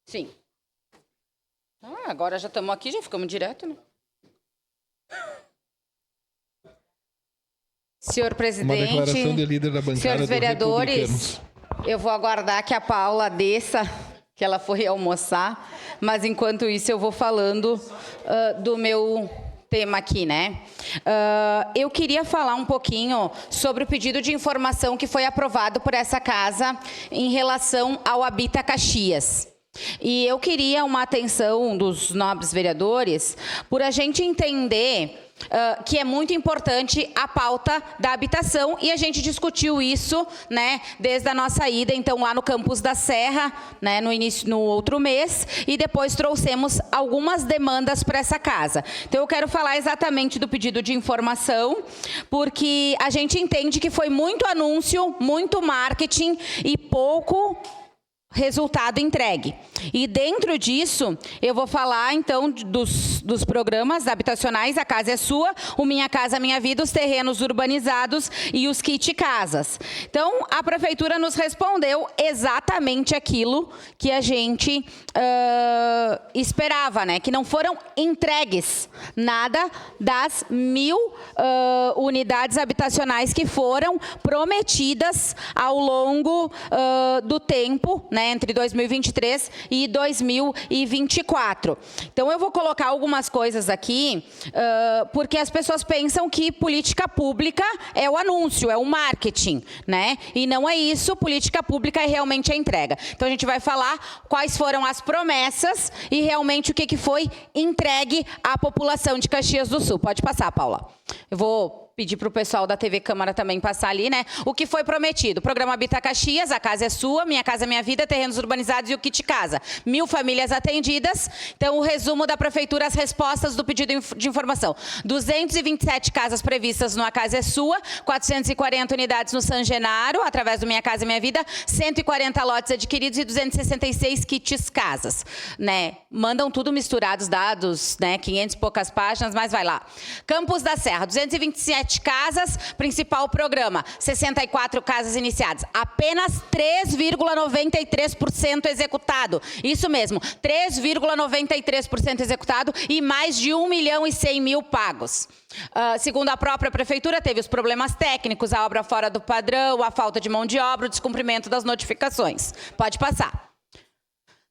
Sim. Agora já estamos aqui, já ficamos direto, né? Senhor presidente, uma declaração de líder da bancada senhores vereadores, eu vou aguardar que a Paula desça, que ela foi almoçar, mas enquanto isso eu vou falando do meu tema aqui, né? Eu queria falar um pouquinho sobre o pedido de informação que foi aprovado por essa casa em relação ao Habita Caxias. E eu queria uma atenção dos nobres vereadores por a gente entender que é muito importante a pauta da habitação, e a gente discutiu isso, né, desde a nossa ida, então, lá no Campus da Serra, né, no outro mês, e depois trouxemos algumas demandas para essa casa. Então, eu quero falar exatamente do pedido de informação, porque a gente entende que foi muito anúncio, muito marketing e pouco resultado entregue. E dentro disso, eu vou falar, então, dos programas habitacionais, A Casa é Sua, o Minha Casa Minha Vida, os terrenos urbanizados e os kit casas. Então, a Prefeitura nos respondeu exatamente aquilo que a gente esperava, né? Que não foram entregues nada das 1.000 unidades habitacionais que foram prometidas ao longo do tempo, né, entre 2023 e 2024. Então, eu vou colocar algumas coisas aqui, porque as pessoas pensam que política pública é o anúncio, é o marketing, né? E não é isso, política pública é realmente a entrega. Então, a gente vai falar quais foram as promessas e realmente o que foi entregue à população de Caxias do Sul. Pode passar, Paula. Eu vou pedir para o pessoal da TV Câmara também passar ali, né? O que foi prometido? Programa Habita Caxias, A Casa é Sua, Minha Casa Minha Vida, terrenos urbanizados e o kit casa. 1.000 famílias atendidas. Então, o resumo da Prefeitura, as respostas do pedido de informação. 227 casas previstas no A Casa é Sua, 440 unidades no San Genaro, através do Minha Casa Minha Vida, 140 lotes adquiridos e 266 kits casas, né? Mandam tudo misturados, dados, né? 500 e poucas páginas, mas vai lá. Campus da Serra, 227 casas, principal programa, 64 casas iniciadas, apenas 3,93% executado. Isso mesmo, 3,93% executado e mais de 1.100.000 pagos. Segundo a própria Prefeitura, teve os problemas técnicos, a obra fora do padrão, a falta de mão de obra, o descumprimento das notificações. Pode passar.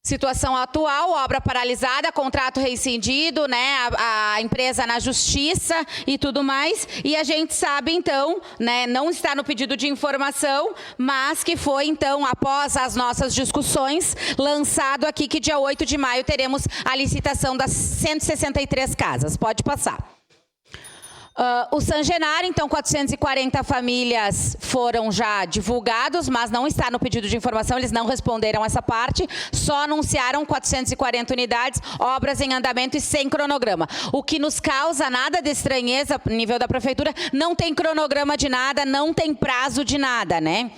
Situação atual, obra paralisada, contrato rescindido, né, a empresa na justiça e tudo mais. E a gente sabe, então, né, não está no pedido de informação, mas que foi, então, após as nossas discussões, lançado aqui que dia 8 de maio teremos a licitação das 163 casas. Pode passar. O San Genaro, então, 440 famílias foram já divulgados, mas não está no pedido de informação, eles não responderam essa parte, só anunciaram 440 unidades, obras em andamento e sem cronograma. O que nos causa nada de estranheza, no nível da Prefeitura, não tem cronograma de nada, não tem prazo de nada, né?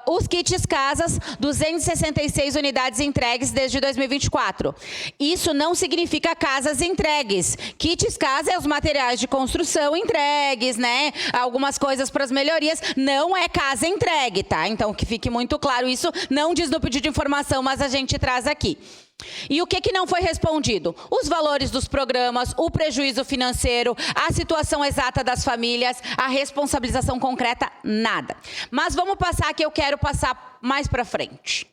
Os kits casas, 266 unidades entregues desde 2024. Isso não significa casas entregues. Kits casa é os materiais de construção entregues, né? Algumas coisas para as melhorias, não é casa entregue, tá? Então, que fique muito claro, isso não diz no pedido de informação, mas a gente traz aqui. E o que não foi respondido? Os valores dos programas, o prejuízo financeiro, a situação exata das famílias, a responsabilização concreta, nada. Mas vamos passar que eu quero passar mais para frente.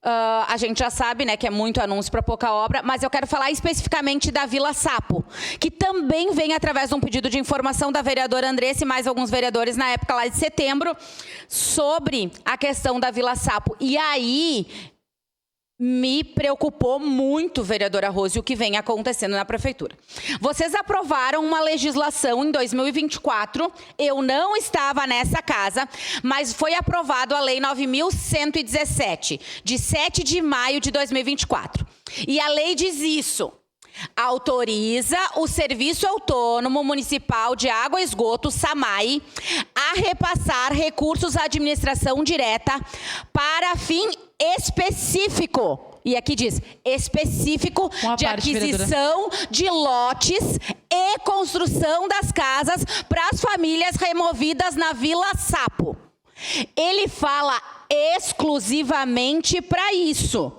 A gente já sabe, né, que é muito anúncio para pouca obra, mas eu quero falar especificamente da Vila Sapo, que também vem através de um pedido de informação da vereadora Andressa e mais alguns vereadores na época lá de setembro, sobre a questão da Vila Sapo. E aí me preocupou muito, vereadora Rose, o que vem acontecendo na Prefeitura. Vocês aprovaram uma legislação em 2024, eu não estava nessa casa, mas foi aprovado a Lei 9.117, de 7 de maio de 2024. E a lei diz isso: autoriza o Serviço Autônomo Municipal de Água e Esgoto, SAMAI, a repassar recursos à administração direta para fim específico, e aqui diz, específico, de aquisição de lotes e construção das casas para as famílias removidas na Vila Sapo. Ele fala exclusivamente para isso.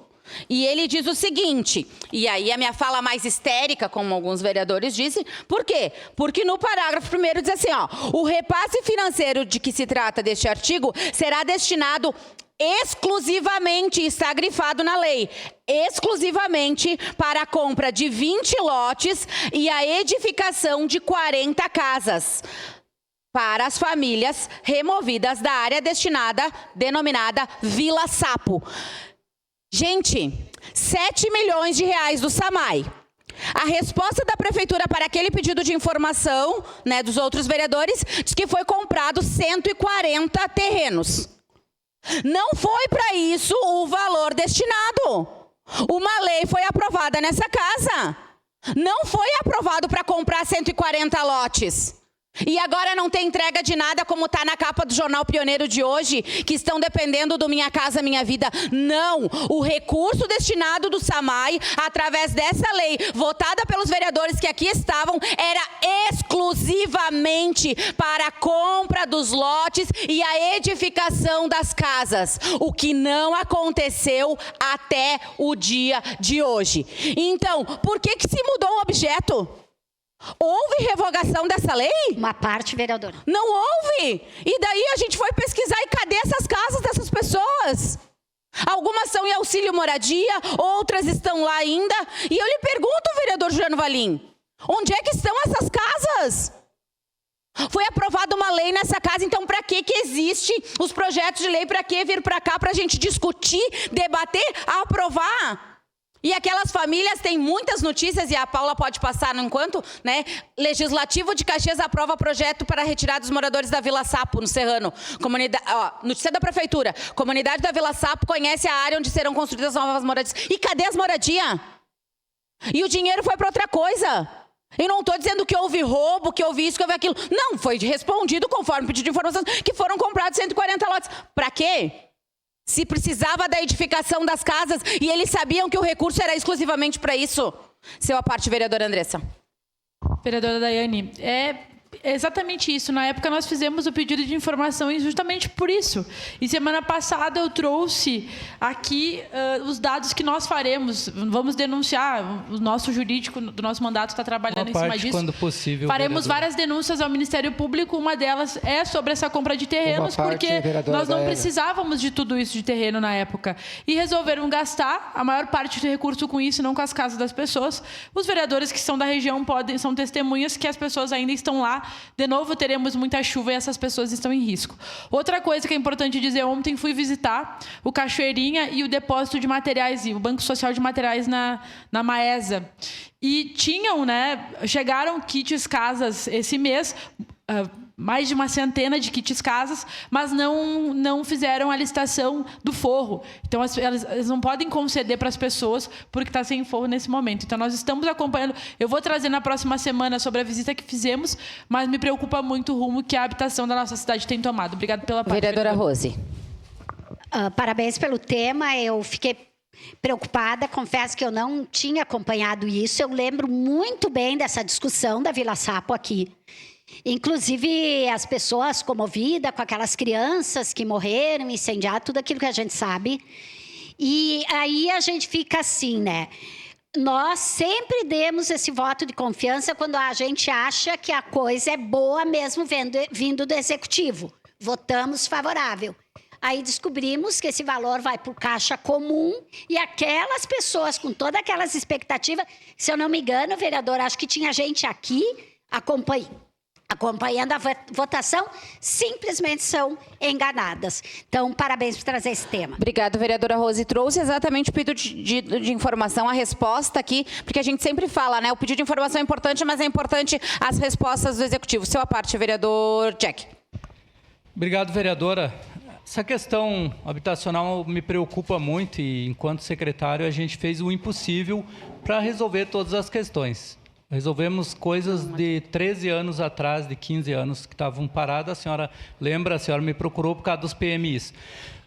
E ele diz o seguinte, e aí a minha fala mais histérica, como alguns vereadores dizem, por quê? Porque no parágrafo 1º diz assim, ó, o repasse financeiro de que se trata deste artigo será destinado exclusivamente, está grifado na lei, exclusivamente para a compra de 20 lotes e a edificação de 40 casas para as famílias removidas da área denominada Vila Sapo. Gente, 7 milhões de reais do SAMAI. A resposta da prefeitura para aquele pedido de informação, né, dos outros vereadores, diz que foi comprado 140 terrenos. Não foi para isso o valor destinado. Uma lei foi aprovada nessa casa. Não foi aprovado para comprar 140 lotes. E agora não tem entrega de nada, como está na capa do Jornal Pioneiro de hoje, que estão dependendo do Minha Casa Minha Vida. Não! O recurso destinado do SAMAI, através dessa lei, votada pelos vereadores que aqui estavam, era exclusivamente para a compra dos lotes e a edificação das casas. O que não aconteceu até o dia de hoje. Então, por que se mudou o objeto? Houve revogação dessa lei? Uma parte, vereadora. Não houve. E daí a gente foi pesquisar e cadê essas casas dessas pessoas? Algumas são em auxílio moradia, outras estão lá ainda. E eu lhe pergunto, vereador Juliano Valim, onde é que estão essas casas? Foi aprovada uma lei nessa casa, então para que existe os projetos de lei? Para que vir para cá para a gente discutir, debater, aprovar? E aquelas famílias têm muitas notícias, e a Paula pode passar no enquanto, né? Legislativo de Caxias aprova projeto para retirar dos moradores da Vila Sapo, no Serrano. Notícia da prefeitura. Comunidade da Vila Sapo conhece a área onde serão construídas novas moradias. E cadê as moradias? E o dinheiro foi para outra coisa. E não estou dizendo que houve roubo, que houve isso, que houve aquilo. Não, foi respondido conforme pedido de informação que foram comprados 140 lotes. Para quê? Se precisava da edificação das casas e eles sabiam que o recurso era exclusivamente para isso. Seu à parte, vereadora Andressa. Vereadora Daiane, é exatamente isso. Na época nós fizemos o pedido de informação justamente por isso. E semana passada eu trouxe aqui os dados que nós faremos. Vamos denunciar, o nosso jurídico do nosso mandato está trabalhando em cima disso. Quando possível, faremos vereadora. várias denúncias ao Ministério Público. Uma delas é sobre essa compra de terrenos, porque nós não precisávamos de tudo isso de terreno na época. E resolveram gastar a maior parte do recurso com isso, não com as casas das pessoas. Os vereadores que são da região são testemunhas que as pessoas ainda estão lá. De novo, teremos muita chuva e essas pessoas estão em risco. Outra coisa que é importante dizer, ontem fui visitar o Cachoeirinha e o depósito de materiais, e o Banco Social de Materiais na Maesa. E tinham, né, chegaram kits casas esse mês, mais de uma centena de kits casas, mas não fizeram a licitação do forro. Então, elas não podem conceder para as pessoas porque está sem forro nesse momento. Então, nós estamos acompanhando. Eu vou trazer na próxima semana sobre a visita que fizemos, mas me preocupa muito o rumo que a habitação da nossa cidade tem tomado. Obrigada pela parte. Vereadora Rose. Parabéns pelo tema. Eu fiquei preocupada, confesso que eu não tinha acompanhado isso. Eu lembro muito bem dessa discussão da Vila Sapo aqui. Inclusive, as pessoas comovidas com aquelas crianças que morreram, incendiadas, tudo aquilo que a gente sabe. E aí a gente fica assim, né? Nós sempre demos esse voto de confiança quando a gente acha que a coisa é boa mesmo vindo do Executivo. Votamos favorável. Aí descobrimos que esse valor vai para o caixa comum e aquelas pessoas com todas aquelas expectativas, se eu não me engano, vereador, acho que tinha gente aqui acompanhando a votação, simplesmente são enganadas. Então, parabéns por trazer esse tema. Obrigada, vereadora Rose. Trouxe exatamente o pedido de informação, a resposta aqui, porque a gente sempre fala, né? O pedido de informação é importante, mas é importante as respostas do Executivo. Seu à parte, vereador Jack. Obrigado, vereadora. Essa questão habitacional me preocupa muito e, enquanto secretário, a gente fez o impossível para resolver todas as questões. Resolvemos coisas de 13 anos atrás, de 15 anos, que estavam paradas. A senhora lembra, a senhora me procurou por causa dos PMIs.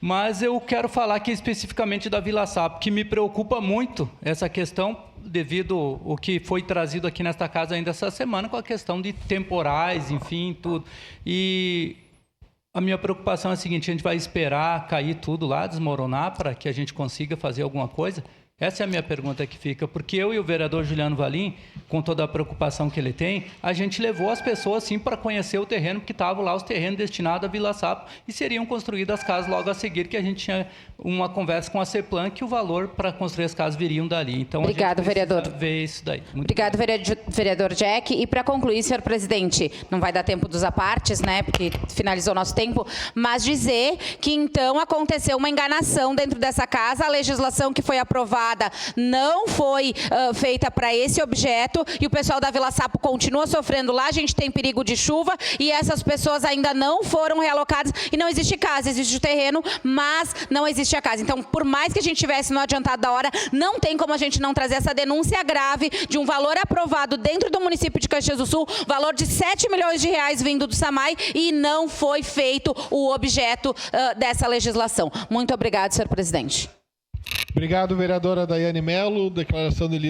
Mas eu quero falar aqui especificamente da Vila Sapo, que me preocupa muito essa questão, devido ao que foi trazido aqui nesta casa ainda essa semana, com a questão de temporais, enfim, tudo. E a minha preocupação é a seguinte: a gente vai esperar cair tudo lá, desmoronar, para que a gente consiga fazer alguma coisa? Essa é a minha pergunta que fica, porque eu e o vereador Juliano Valim, com toda a preocupação que ele tem, a gente levou as pessoas, sim, para conhecer o terreno, porque estavam lá os terrenos destinados à Vila Sapo e seriam construídas as casas logo a seguir, que a gente tinha uma conversa com a CEPLAN, que o valor para construir as casas viriam dali. Então, obrigado, a gente precisa vereador. ver isso daí. Obrigado, vereador Jack. E para concluir, senhor presidente, não vai dar tempo dos apartes, né, porque finalizou o nosso tempo, mas dizer que, então, aconteceu uma enganação dentro dessa casa, a legislação que foi aprovada não foi feita para esse objeto e o pessoal da Vila Sapo continua sofrendo lá, a gente tem perigo de chuva e essas pessoas ainda não foram realocadas e não existe casa, existe o terreno, mas não existe a casa. Então, por mais que a gente tivesse no adiantado da hora, não tem como a gente não trazer essa denúncia grave de um valor aprovado dentro do município de Caxias do Sul, valor de 7 milhões de reais vindo do SAMAI e não foi feito o objeto dessa legislação. Muito obrigado, senhor presidente. Obrigado, vereadora Daiane Mello. Declaração de líder.